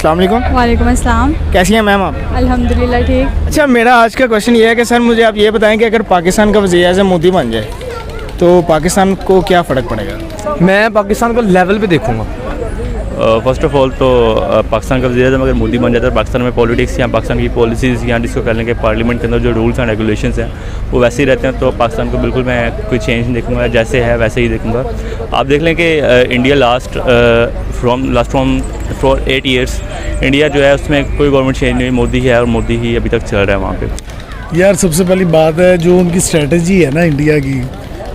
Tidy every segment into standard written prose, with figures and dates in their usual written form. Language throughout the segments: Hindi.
अस्सलाम वालेकुम। वालेकुम अस्सलाम। कैसी हैं मैम आप? अल्हम्दुलिल्लाह ठीक। अच्छा, मेरा आज का क्वेश्चन ये है कि सर मुझे आप ये बताएं कि अगर पाकिस्तान का वज़ीर आज़म मोदी बन जाए तो पाकिस्तान को क्या फ़र्क पड़ेगा? मैं पाकिस्तान को लेवल पे देखूंगा। फ़र्स्ट ऑफ ऑल तो पाकिस्तान का वज़ीर आज़म अगर मोदी बन जाता है, पाकिस्तान में पॉलिटिक्स या पाकिस्तान की पॉलिसीज़ या जिसको कह लेंगे पार्लियामेंट के अंदर जो रूल्स एंड रेगुलेशंस हैं वो वैसे ही रहते हैं, तो पाकिस्तान को बिल्कुल मैं कोई चेंज नहीं देखूंगा, जैसे है वैसे ही देखूंगा। आप देख लें कि India from for 8 years India जो है उसमें कोई गवर्नमेंट चेंज नहीं हुई, मोदी है और मोदी ही अभी तक चल रहा है वहाँ पे। यार सबसे पहली बात है जो उनकी स्ट्रेटजी है ना इंडिया की,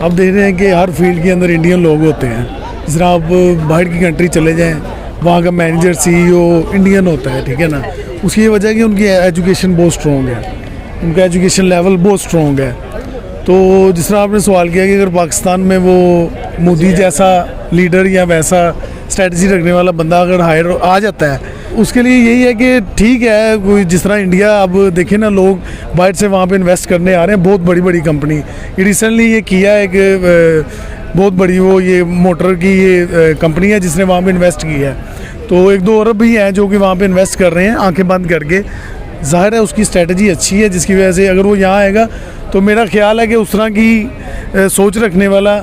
अब देख रहे हैं कि हर फील्ड के अंदर इंडियन लोग होते हैं। जिस तरह आप बाहर की कंट्री चले जाएं, वहाँ का मैनेजर CEO इंडियन होता है, ठीक है ना। उसकी वजह है कि उनकी एजुकेशन बहुत स्ट्रॉन्ग है, उनका एजुकेशन लेवल बहुत स्ट्रॉन्ग है। तो जिस तरह आपने सवाल किया कि अगर पाकिस्तान में वो मोदी जैसा लीडर या वैसा स्ट्रेटजी रखने वाला बंदा अगर हायर आ जाता है, उसके लिए यही है कि ठीक है, कोई जिस तरह इंडिया अब देखें ना, लोग बाहर से वहाँ पे इन्वेस्ट करने आ रहे हैं, बहुत बड़ी बड़ी कंपनी। ये रिसेंटली ये किया है कि बहुत बड़ी वो ये मोटर की ये कंपनी है जिसने वहाँ पे इन्वेस्ट किया है। तो 1-2 अरब भी हैं जो कि वहाँ पे इन्वेस्ट कर रहे हैं आंखें बंद करके। ज़ाहिर है उसकी स्ट्रेटजी अच्छी है, जिसकी वजह से अगर वो यहाँ आएगा तो मेरा ख्याल है कि उस तरह की सोच रखने वाला,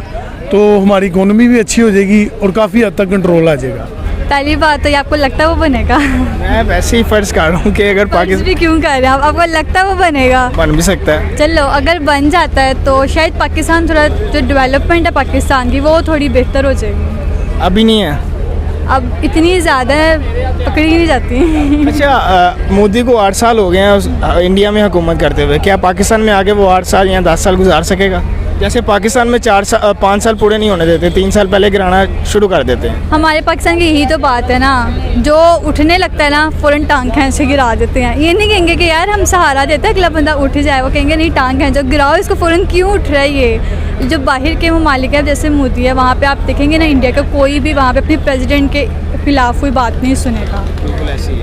तो हमारी इकोनॉमी भी अच्छी हो जाएगी और काफ़ी हद तक कंट्रोल आ जाएगा। पहली बात तो ये आपको लगता है वो बनेगा? मैं वैसे ही फ़र्ज़ कर रहा हूँ कि अगर भी क्यों कर रहे हैं आपको लगता है वो बनेगा? बन भी सकता है। चलो अगर बन जाता है तो शायद पाकिस्तान थोड़ा जो डेवलपमेंट है पाकिस्तान की वो थोड़ी बेहतर हो जाएगी। अभी नहीं है, अब इतनी ज़्यादा पकड़ी नहीं जाती। अच्छा, मोदी को 8 साल हो गए हैं इंडिया में हुकूमत करते हुए, क्या पाकिस्तान में आगे वो 8 साल या 10 साल गुजार सकेगा? जैसे पाकिस्तान में 5 साल पूरे नहीं होने देते, 3 साल पहले गिराना शुरू कर देते हैं। हमारे पाकिस्तान की यही तो बात है ना, जो उठने लगता है ना फ़ौरन टांग खींच के गिरा देते हैं। ये नहीं कहेंगे कि यार हम सहारा देते हैं अगला बंदा उठ जाए, वो कहेंगे नहीं टांग खींचो, गिराओ इसको, फ़ौरन क्यों उठ रहा है ये। जो बाहर के ममालिक है जैसे मोदी है, वहाँ पे आप देखेंगे ना इंडिया का कोई भी वहाँ पे अपने प्रेसिडेंट के खिलाफ कोई बात नहीं सुनेगा,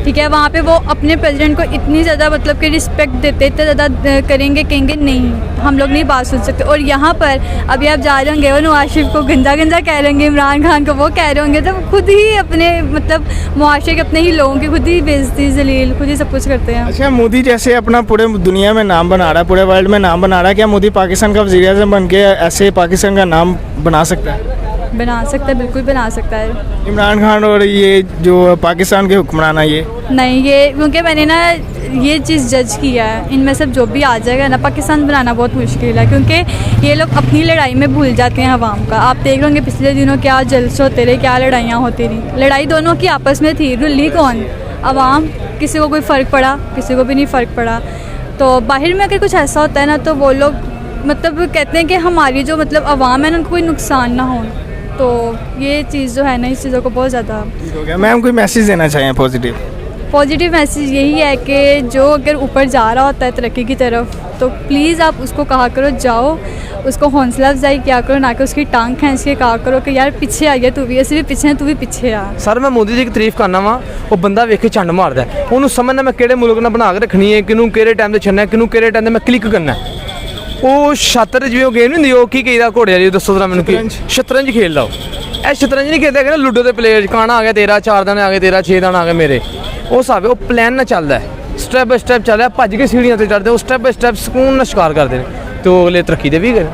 ठीक है। वहाँ पे वो अपने प्रेसिडेंट को इतनी ज़्यादा मतलब कि रिस्पेक्ट देते, इतना ज़्यादा करेंगे, कहेंगे नहीं हम लोग नहीं बात सुन सकते। और यहाँ पर अभी आप जा रहे होंगे वो नवाज शरीफ को गंदा गंदा कह रहे होंगे, इमरान खान को वो कह रहे होंगे, तो खुद ही अपने मतलब मुआशरे के अपने ही लोगों की खुद ही बेइज्जती जलील खुद ही सब कुछ करते हैं। अच्छा, मोदी जैसे अपना पूरे दुनिया में नाम बना रहा है, पूरे वर्ल्ड में नाम बना रहा है, क्या मोदी पाकिस्तान का वज़ीर आज़म बन के ऐसे पाकिस्तान का नाम बना सकता है? बना सकता है, बिल्कुल बना सकता है। इमरान खान और ये जो पाकिस्तान के हुक्मरान है ये नहीं, ये क्योंकि मैंने ना ये चीज़ जज किया है, इनमें सब जो भी आ जाएगा ना पाकिस्तान बनाना बहुत मुश्किल है, क्योंकि ये लोग अपनी लड़ाई में भूल जाते हैं अवाम का। आप देख होंगे पिछले दिनों क्या जलसे होते रहे, क्या लड़ाइयाँ होती रही। लड़ाई दोनों की आपस में थी, रुली कौन? अवाम। किसी को कोई फ़र्क पड़ा? किसी को भी नहीं फ़र्क पड़ा। तो बाहर में अगर कुछ ऐसा होता है ना तो वो लोग मतलब कहते हैं कि हमारी जो मतलब अवाम है ना उनको कोई नुकसान ना हो। तो ये चीज़ जो है ना, इस चीज़ों को बहुत ज़्यादा हो गया। मैम कोई मैसेज देना चाहिए पॉजिटिव मैसेज यही है कि जो अगर ऊपर जा रहा होता है तरक्की की तरफ, तो प्लीज़ आप उसको कहा करो जाओ, उसको हौसला अफजाई किया करो, ना कि उसकी टांग खींच के कहा करो कि यार पीछे आ गया तू भी, ऐसे भी पीछे है तू भी पीछे आ। सर मैं मोदी जी की तारीफ करना वा, वो बंदा वेखे चंड मारदा है, उन्होंने समझना मैं किहड़े मुल्क नाल बना के रखनी है, किनू किहड़े टाइम ते छड्डना है, किनू किहड़े टाइम ते मैं क्लिक करना है। वो शातर जिवें गेम नहीं होंदी, वो की कहीदा घोड़े वाली, दसो जरा मैनूं की शतरंज खेलदा वो। शतरंज नहीं खेलते ना लूडो के प्लेयर, काना आ गया तेरा, 4 दाने आ गए तेरा, 6 दाने आ गए मेरे, वो हिसाब है। वो प्लान ना चलता है, स्टैप बाय स्टैप चल रहा है, भज के सीढ़ियाँ से चढ़ते, वो स्टैप बाय स्टैप सुकून शिकार करते हैं, तो अगले तरक्की दे भी गए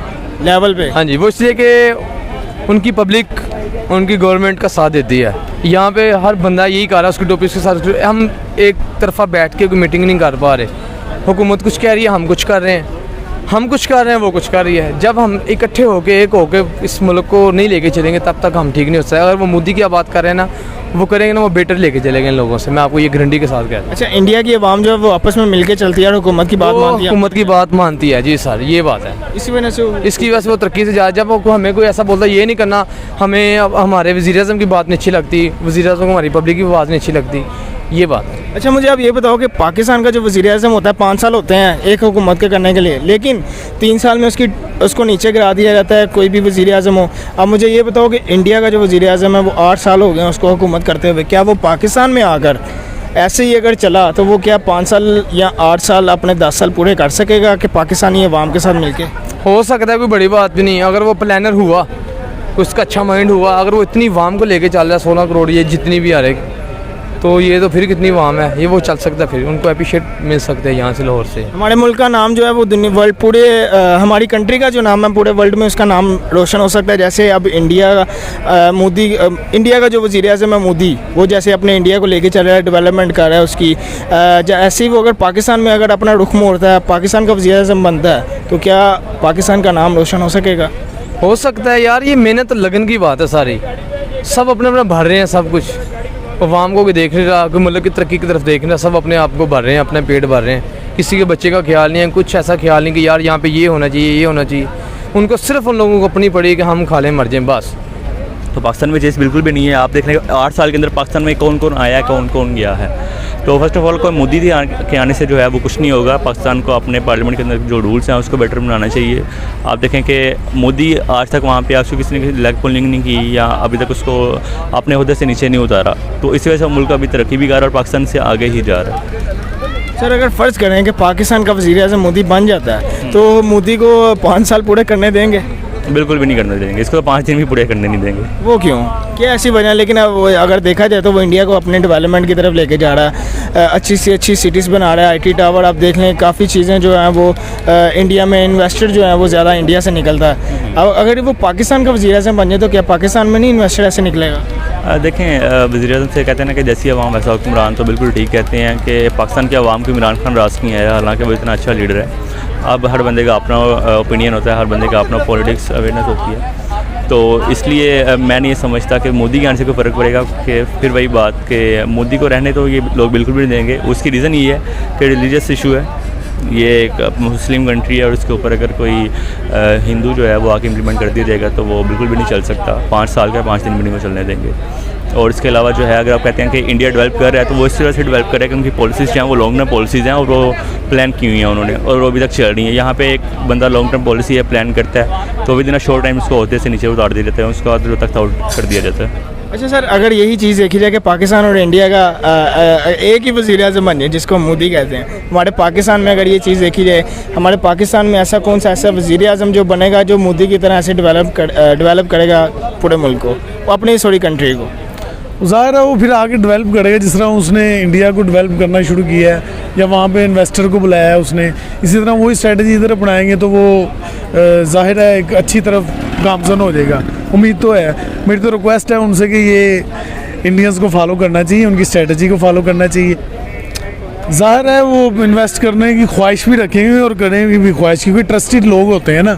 लेवल पे। हाँ जी, वो इसलिए कि उनकी पब्लिक उनकी गवर्नमेंट का साथ देती है। यहाँ पे हर बंदा यही कर रहा है, उसकी टोपी उसके साथ। हम एक तरफा बैठ के कोई मीटिंग नहीं कर पा रहे, हुकूमत कुछ कह रही है, हम कुछ कर रहे हैं, हम कुछ कर रहे हैं, वो कुछ कर रही है। जब हम इकट्ठे होके एक होके इस मुल्क को नहीं लेके चलेंगे तब तक हम ठीक नहीं हो सकते। अगर वो मोदी की बात कर रहे हैं ना, वो करेंगे ना, वो बेटर लेके चलेंगे इन लोगों से, मैं आपको ये गारंटी के साथ कहता हूँ। अच्छा, इंडिया की आवाम जो है वो आपस में मिलके चलती है और हुकूमत की बात मानती है? हुकूमत की बात मानती है जी सर, ये बात है। इसी वजह से इसकी वजह से वो तरक्की से जा। जब वो हमें कोई ऐसा बोलता है ये नहीं करना, हमें हमारे वज़ीर-ए-आज़म की बात नहीं अच्छी लगती, वज़ीर-ए-आज़म को हमारी पब्लिक की बात नहीं अच्छी लगती, ये बात है। अच्छा, मुझे आप ये बताओ कि पाकिस्तान का जो वज़ीर आज़म होता है 5 साल होते हैं एक हुकूमत के करने के लिए, लेकिन 3 साल में उसको नीचे गिरा दिया जाता है, कोई भी वज़ीर आज़म हो। अब मुझे ये बताओ कि इंडिया का जो वज़ीर आज़म है वो 8 साल हो गए उसको हुकूमत करते हुए, क्या वो पाकिस्तान में आकर ऐसे ही अगर चला तो वो क्या 5 साल या 8 साल अपने 10 साल पूरे कर सकेगा कि पाकिस्तानी अवाम के साथ मिलके? हो सकता है, कोई बड़ी बात भी नहीं है। अगर वो प्लानर हुआ, उसका अच्छा माइंड हुआ, अगर वो इतनी अवाम को लेके चल रहा है, 16 करोड़ ये जितनी भी आ रही, तो ये तो फिर कितनी वाम है, ये वो चल सकता है, फिर उनको अप्रिशिएट मिल सकता है यहाँ से लाहौर से। हमारे मुल्क का नाम जो है वो दुनिया वर्ल्ड पूरे हमारी कंट्री का जो नाम है पूरे वर्ल्ड में उसका नाम रोशन हो सकता है। जैसे अब इंडिया का जो वज़ीर आज़म है मोदी, वो जैसे अपने इंडिया को लेके चल रहा है, डेवलपमेंट कर रहा है उसकी, ऐसे ही वो अगर पाकिस्तान में अगर अपना रुख मोड़ता है, पाकिस्तान का वज़ीर आज़म बनता है, तो क्या पाकिस्तान का नाम रोशन हो सकेगा? हो सकता है यार, ये मेहनत लगन की बात है सारी, सब अपने अपना भर रहे हैं सब कुछ, अवाम को कोई देख नहीं रहा, कोई मुल्क की तरक्की की तरफ देख नहीं रहा, सब अपने आप को भर रहे हैं, अपने पेट भर रहे हैं, किसी के बच्चे का ख्याल नहीं है, कुछ ऐसा ख्याल नहीं कि यार यहाँ पे ये होना चाहिए, ये होना चाहिए। उनको सिर्फ उन लोगों को अपनी पड़ी कि हम खा लें मर जाएं बस। तो पाकिस्तान में चीज़ बिल्कुल भी नहीं है। आप देख लें 8 साल के अंदर पाकिस्तान में कौन कौन आया, कौन कौन गया है। तो फर्स्ट ऑफ ऑल कोई मोदी के आने से जो है वो कुछ नहीं होगा। पाकिस्तान को अपने पार्लियामेंट के अंदर जो रूल्स हैं उसको बेटर बनाना चाहिए। आप देखें कि मोदी आज तक वहाँ पे उसको किसी ने लेग पुलिंग नहीं की या अभी तक उसको अपने ओहदे से नीचे नहीं उतारा, तो इस वजह से मुल्क अभी तरक्की भी कर रहा है और पाकिस्तान से आगे ही जा रहा है। सर अगर फ़र्ज़ करें कि पाकिस्तान का वज़ीर आज़म मोदी बन जाता है तो मोदी को 5 साल पूरे करने देंगे? बिल्कुल भी नहीं करने देंगे, इसको तो 5 दिन भी पूरे करने नहीं देंगे। वो क्यों, क्या ऐसी वजह? लेकिन अब वो अगर देखा जाए तो वो इंडिया को अपने डेवलपमेंट की तरफ लेके जा रहा है, अच्छी से अच्छी सिटीज़ बना रहा है, आईटी टावर आप देख लें, काफ़ी चीज़ें जो हैं वो इंडिया में इन्वेस्टर जो है वो ज़्यादा इंडिया से निकलता है। अब अगर वो पाकिस्तान का वज़ीर आज़म बन जाए तो क्या पाकिस्तान में नहीं इन्वेस्टर ऐसे निकलेगा? देखें वज़ीर आज़म से कहते हैं ना कि जैसी अवाम वैसा हुक्मरान, तो बिल्कुल ठीक कहते हैं कि पाकिस्तान की अवाम को इमरान खान रास नहीं है, हालांकि वो इतना अच्छा लीडर है। अब हर बंदे का अपना ओपिनियन होता है, हर बंदे का अपना पॉलिटिक्स अवेयरनेस होती है, तो इसलिए मैं नहीं समझता कि मोदी के आने से कोई फ़र्क पड़ेगा। कि फिर वही बात कि मोदी को रहने तो ये लोग बिल्कुल भी नहीं देंगे। उसकी रीज़न ये है कि रिलीजियस इशू है, ये एक मुस्लिम कंट्री है और उसके ऊपर अगर कोई हिंदू जो है वो आके इम्प्लीमेंट कर दिया जाएगा तो वो बिल्कुल भी नहीं चल सकता। 5 साल का 5 दिन भी नहीं वो चलने देंगे। और इसके अलावा जो है अगर आप कहते हैं कि इंडिया डेवलप कर रहा है तो वो इस तरह से डेवलप कर रहा है कि उनकी पॉलिसीज़ जो हैं वो लॉन्ग टर्म पॉलिसीज़ हैं और वो प्लान की हुई हैं उन्होंने और वो अभी तक चल रही हैं। यहाँ पे एक बंदा लॉन्ग टर्म पॉलिसी है प्लान करता है तो विद इन शॉर्ट टाइम उसको होते से नीचे उतार दिया जाता है, उसके बाद तक आउट कर दिया जाता है। अच्छा सर, अगर यही चीज़ देखी जाए कि पाकिस्तान और इंडिया का एक ही वज़ीर आज़म बन जाए जिसको मोदी कहते हैं, हमारे पाकिस्तान में अगर ये चीज़ देखी जाए, हमारे पाकिस्तान में ऐसा कौन सा ऐसा वज़ीर आज़म जो बनेगा जो मोदी की तरह ऐसे डेवलप करेगा पूरे मुल्क को, अपनी सॉरी कंट्री को? ज़ाहिर है वो फिर आगे डेवलप करेगा जिस तरह उसने इंडिया को डेवलप करना शुरू किया है या वहाँ पे इन्वेस्टर को बुलाया है उसने, इसी तरह वही स्ट्रेटजी इधर अपनाएंगे तो वो ज़ाहिर है एक अच्छी तरफ गामजन हो जाएगा। उम्मीद तो है, मेरी तो रिक्वेस्ट है उनसे कि ये इंडियंस को फॉलो करना चाहिए, उनकी स्ट्रेटजी को फॉलो करना चाहिए। ज़ाहिर है वो इन्वेस्ट करने की ख्वाहिश भी रखेंगे और करेंगे भी ख्वाहिश, क्योंकि ट्रस्टेड लोग होते हैं ना,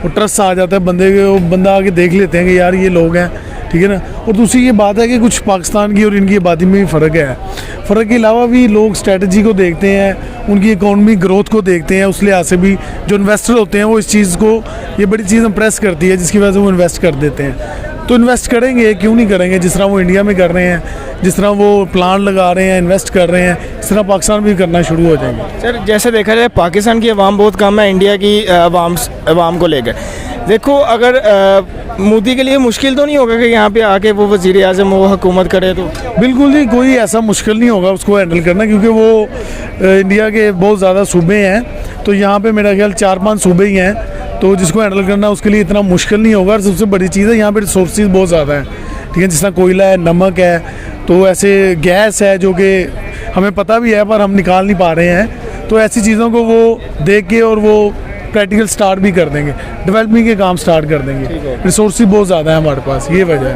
वो ट्रस्ट आ जाता है बंदे के, वो बंदा आके देख लेते हैं कि यार ये लोग हैं, ठीक है ना। और दूसरी ये बात है कि कुछ पाकिस्तान की और इनकी आबादी में भी फ़र्क है। फ़र्क के अलावा भी लोग स्ट्रेटजी को देखते हैं, उनकी इकोनॉमी ग्रोथ को देखते हैं, उस लिहाज से भी जो इन्वेस्टर होते हैं वो इस चीज़ को, ये बड़ी चीज़ इम्प्रेस करती है जिसकी वजह से वो इन्वेस्ट कर देते हैं। तो इन्वेस्ट करेंगे, क्यों नहीं करेंगे? जिस तरह वो इंडिया में कर रहे हैं, जिस तरह वो प्लान लगा रहे हैं, इन्वेस्ट कर रहे हैं, इस तरह पाकिस्तान भी करना शुरू हो जाएंगे। सर जैसे देखा जाए पाकिस्तान की आवाम बहुत कम है इंडिया की आवाम को लेकर। देखो अगर मोदी के लिए मुश्किल तो नहीं होगा कि यहाँ पे आके वो वज़ीर आज़म वो हुकूमत करे? तो बिल्कुल जी, कोई ऐसा मुश्किल नहीं होगा उसको हैंडल करना, क्योंकि वो इंडिया के बहुत ज़्यादा सूबे हैं, तो यहाँ पे मेरा ख्याल 4-5 सूबे ही हैं, तो जिसको हैंडल करना उसके लिए इतना मुश्किल नहीं होगा। और सबसे बड़ी चीज़ है यहाँ पे रिसोर्सेज बहुत ज़्यादा है, ठीक है, जिस तरह कोयला है, नमक है, तो ऐसे गैस है जो कि हमें पता भी है पर हम निकाल नहीं पा रहे हैं, तो ऐसी चीज़ों को वो देख के और वो प्रैक्टिकल स्टार्ट भी कर देंगे, डेवलपमेंट के काम स्टार्ट कर देंगे। रिसोर्सेज बहुत ज़्यादा है हमारे पास, ये वजह है।